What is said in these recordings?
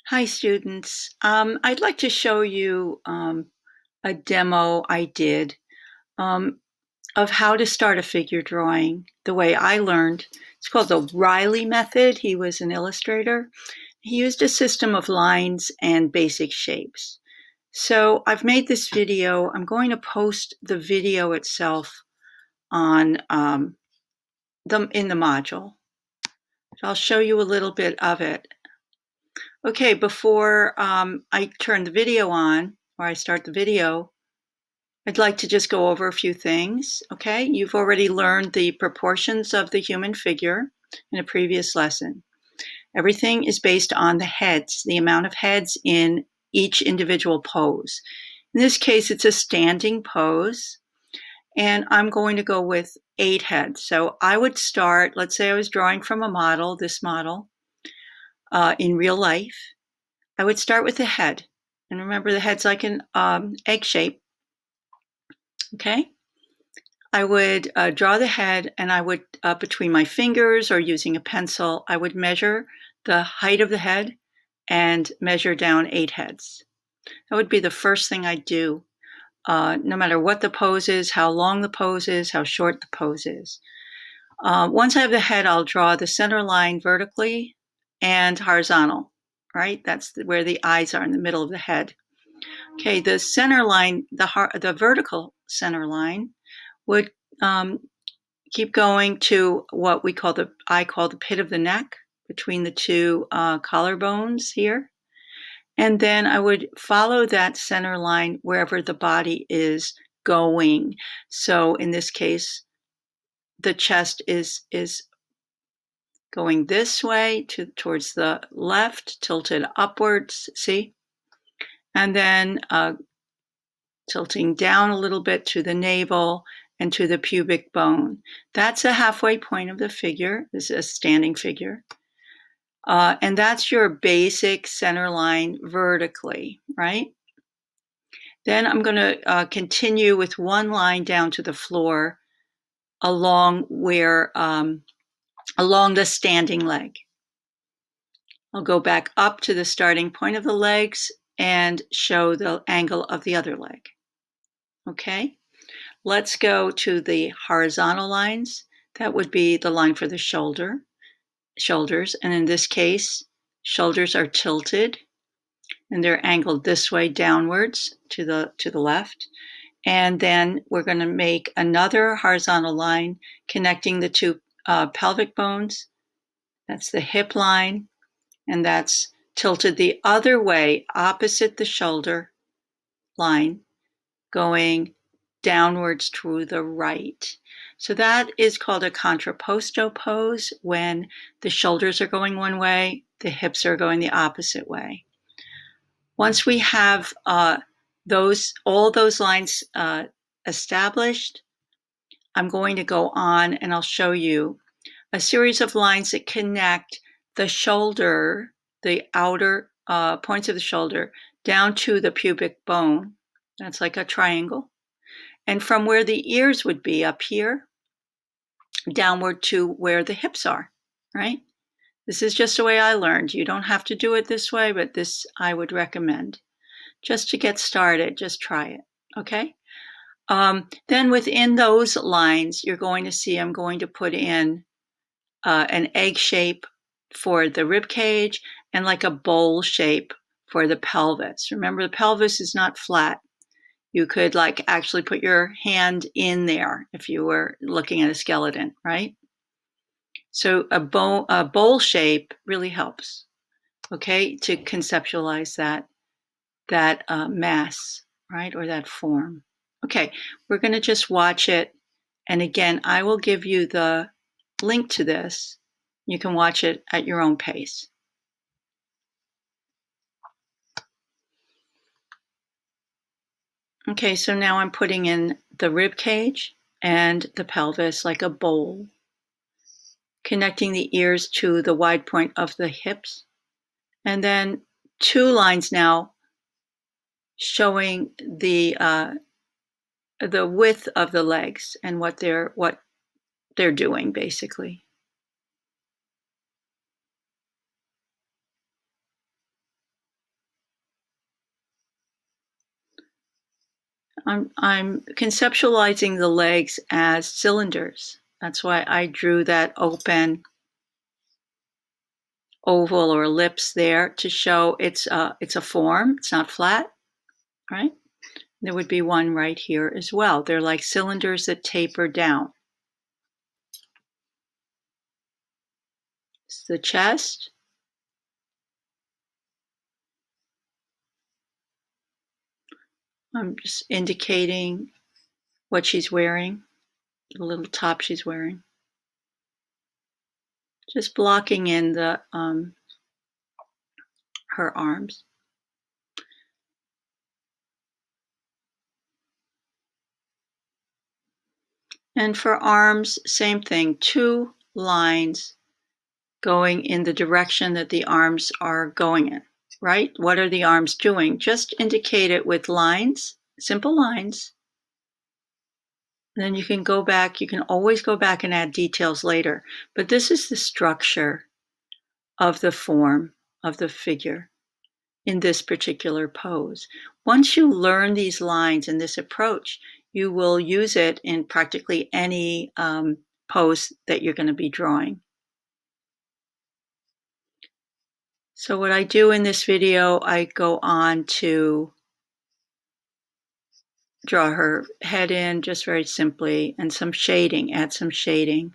Hi, students. I'd like to show you a demo I did um, of how to start a figure drawing the way I learned. It's called the Riley method. He was an illustrator. He used a system of lines and basic shapes. So I've made this video. I'm going to post the video itself on in the module. So I'll show you a little bit of it. Okay, before I turn the video on, or I start the video, I'd like to just go over a few things, okay? You've already learned the proportions of the human figure in a previous lesson. Everything is based on the heads, the amount of heads in each individual pose. In this case, it's a standing pose, and I'm going to go with 8 heads. So I would start, let's say I was drawing from a model, this model, in real life. I would start with the head. And remember, the head's like an egg shape. Okay? I would draw the head, and I would, between my fingers or using a pencil, I would measure the height of the head and measure down 8 heads. That would be the first thing I'd do, no matter what the pose is, how long the pose is, how short the pose is. Once I have the head, I'll draw the center line vertically and horizontal, right? That's where the eyes are, in the middle of the head. Okay, the center line, the vertical center line would keep going to what I call the pit of the neck, between the two collarbones here. And then I would follow that center line wherever the body is going. So in this case, the chest is going this way towards the left, tilted upwards, see? And then tilting down a little bit to the navel and to the pubic bone. That's a halfway point of the figure. This is a standing figure. And that's your basic center line vertically, right? Then I'm going to continue with one line down to the floor along the standing leg. I'll go back up to the starting point of the legs and show the angle of the other leg. Okay, let's go to the horizontal lines. That would be the line for the shoulders. And in this case, shoulders are tilted and they're angled this way downwards to the left. And then we're going to make another horizontal line connecting the two pelvic bones. That's the hip line, and that's tilted the other way, opposite the shoulder line, going downwards to the right. So that is called a contrapposto pose, when the shoulders are going one way, the hips are going the opposite way. Once we have all those lines established, I'm going to go on and I'll show you a series of lines that connect the shoulder, the outer points of the shoulder, down to the pubic bone. That's like a triangle. And from where the ears would be up here, downward to where the hips are, right? This is just the way I learned. You don't have to do it this way, but this I would recommend. Just to get started, just try it, okay? Then within those lines, you're going to see I'm going to put in an egg shape for the rib cage and like a bowl shape for the pelvis. Remember, the pelvis is not flat. You could like actually put your hand in there if you were looking at a skeleton, right? So a bowl shape really helps, okay, to conceptualize that mass, right, or that form. Okay, we're going to just watch it. And again, I will give you the link to this. You can watch it at your own pace. Okay, so now I'm putting in the rib cage and the pelvis like a bowl, connecting the ears to the wide point of the hips. And then 2 lines now showing the width of the legs and what they're doing, basically. I'm conceptualizing the legs as cylinders. That's why I drew that open oval or ellipse there to show it's a form. It's not flat, right? There would be one right here as well. They're like cylinders that taper down. It's the chest. I'm just indicating what she's wearing, the little top she's wearing. Just blocking in the her arms. And for arms, same thing, 2 lines going in the direction that the arms are going in, right? What are the arms doing? Just indicate it with lines, simple lines. Then you can go back, you can always go back and add details later. But this is the structure of the form of the figure in this particular pose. Once you learn these lines and this approach, you will use it in practically any pose that you're going to be drawing. So what I do in this video, I go on to draw her head in just very simply and some shading, add some shading.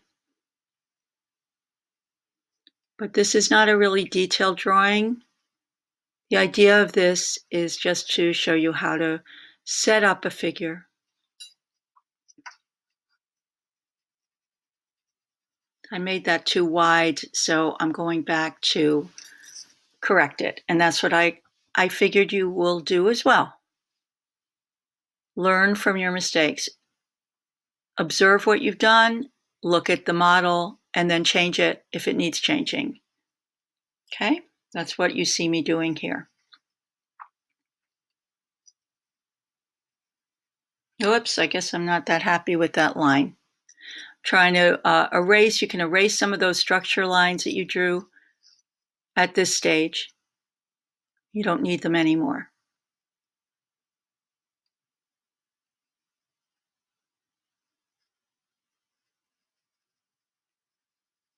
But this is not a really detailed drawing. The idea of this is just to show you how to set up a figure. I made that too wide, so I'm going back to correct it. And that's what I figured you will do as well. Learn from your mistakes. Observe what you've done, look at the model, and then change it if it needs changing. Okay? That's what you see me doing here. Oops, I guess I'm not that happy with that line. Trying to erase, you can erase some of those structure lines that you drew at this stage. You don't need them anymore.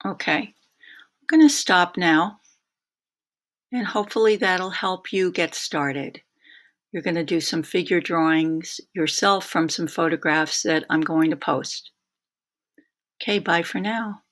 Okay, I'm going to stop now, and hopefully that'll help you get started. You're going to do some figure drawings yourself from some photographs that I'm going to post. Okay, bye for now.